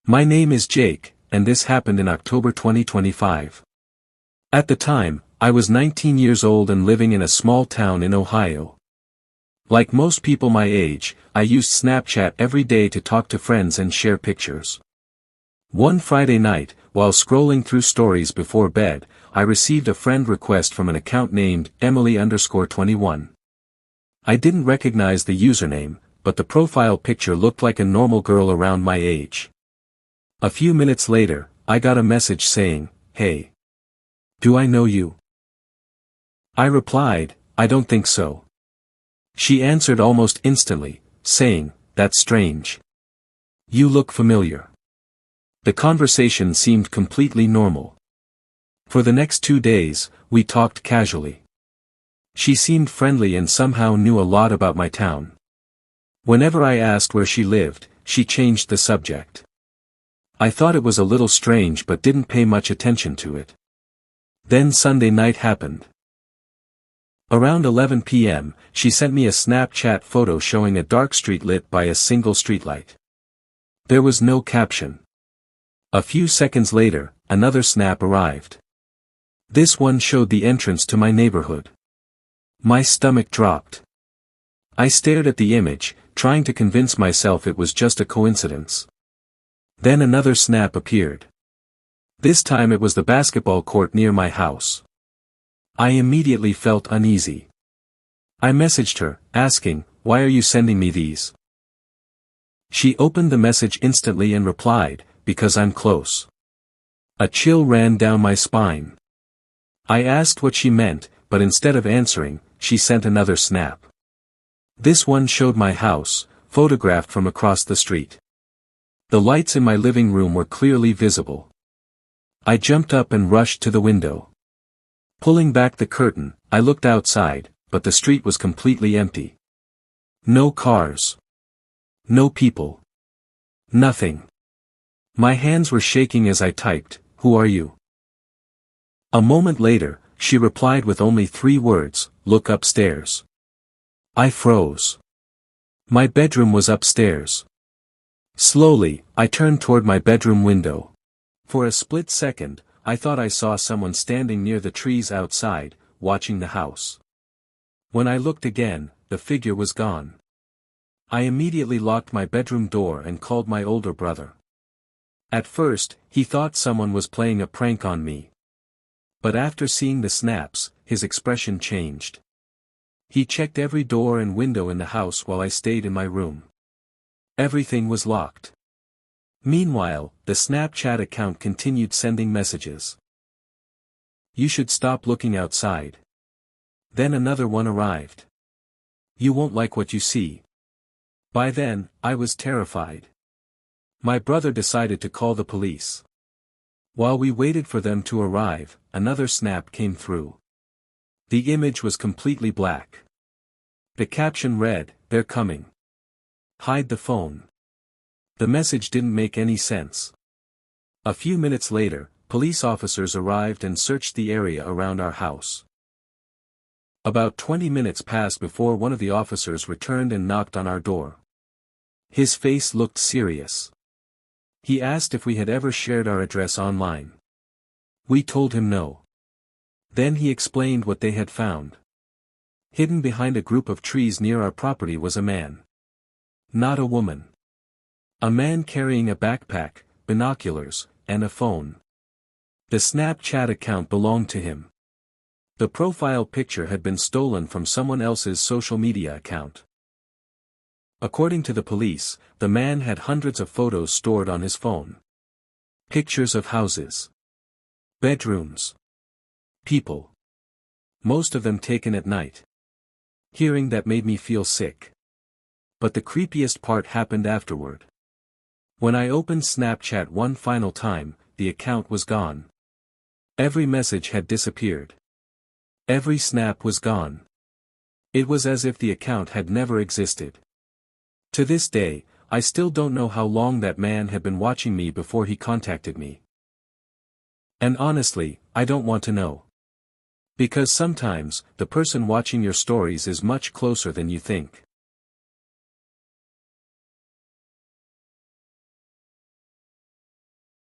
My name is Jake, and this happened in October 2025. At the time, I was 19 years old and living in a small town in Ohio. Like most people my age, I used Snapchat every day to talk to friends and share pictures. One Friday night, while scrolling through stories before bed, I received a friend request from an account named Emily_21. I didn't recognize the username, but the profile picture looked like a normal girl around my age. A few minutes later, I got a message saying, "Hey. Do I know you?" I replied, "I don't think so." She answered almost instantly, saying, "That's strange. You look familiar." The conversation seemed completely normal. For the next 2 days, we talked casually. She seemed friendly and somehow knew a lot about my town. Whenever I asked where she lived, she changed the subject. I thought it was a little strange but didn't pay much attention to it. Then Sunday night happened. Around 11 p.m., she sent me a Snapchat photo showing a dark street lit by a single streetlight. There was no caption. A few seconds later, another snap arrived. This one showed the entrance to my neighborhood. My stomach dropped. I stared at the image, trying to convince myself it was just a coincidence. Then another snap appeared. This time it was the basketball court near my house. I immediately felt uneasy. I messaged her, asking, "Why are you sending me these?" She opened the message instantly and replied, "Because I'm close." A chill ran down my spine. I asked what she meant, but instead of answering, she sent another snap. This one showed my house, photographed from across the street. The lights in my living room were clearly visible. I jumped up and rushed to the window. Pulling back the curtain, I looked outside, but the street was completely empty. No cars. No people. Nothing. My hands were shaking as I typed, "Who are you?" A moment later, she replied with only 3 words, "Look upstairs." I froze. My bedroom was upstairs. Slowly, I turned toward my bedroom window. For a split second, I thought I saw someone standing near the trees outside, watching the house. When I looked again, the figure was gone. I immediately locked my bedroom door and called my older brother. At first, he thought someone was playing a prank on me. But after seeing the snaps, his expression changed. He checked every door and window in the house while I stayed in my room. Everything was locked. Meanwhile, the Snapchat account continued sending messages. "You should stop looking outside." Then another one arrived. "You won't like what you see." By then, I was terrified. My brother decided to call the police. While we waited for them to arrive, another snap came through. The image was completely black. The caption read, "They're coming. Hide the phone." The message didn't make any sense. A few minutes later, police officers arrived and searched the area around our house. About 20 minutes passed before one of the officers returned and knocked on our door. His face looked serious. He asked if we had ever shared our address online. We told him no. Then he explained what they had found. Hidden behind a group of trees near our property was a man. Not a woman. A man carrying a backpack, binoculars, and a phone. The Snapchat account belonged to him. The profile picture had been stolen from someone else's social media account. According to the police, the man had hundreds of photos stored on his phone. Pictures of houses. Bedrooms. People. Most of them taken at night. Hearing that made me feel sick. But the creepiest part happened afterward. When I opened Snapchat one final time, the account was gone. Every message had disappeared. Every snap was gone. It was as if the account had never existed. To this day, I still don't know how long that man had been watching me before he contacted me. And honestly, I don't want to know. Because sometimes, the person watching your stories is much closer than you think.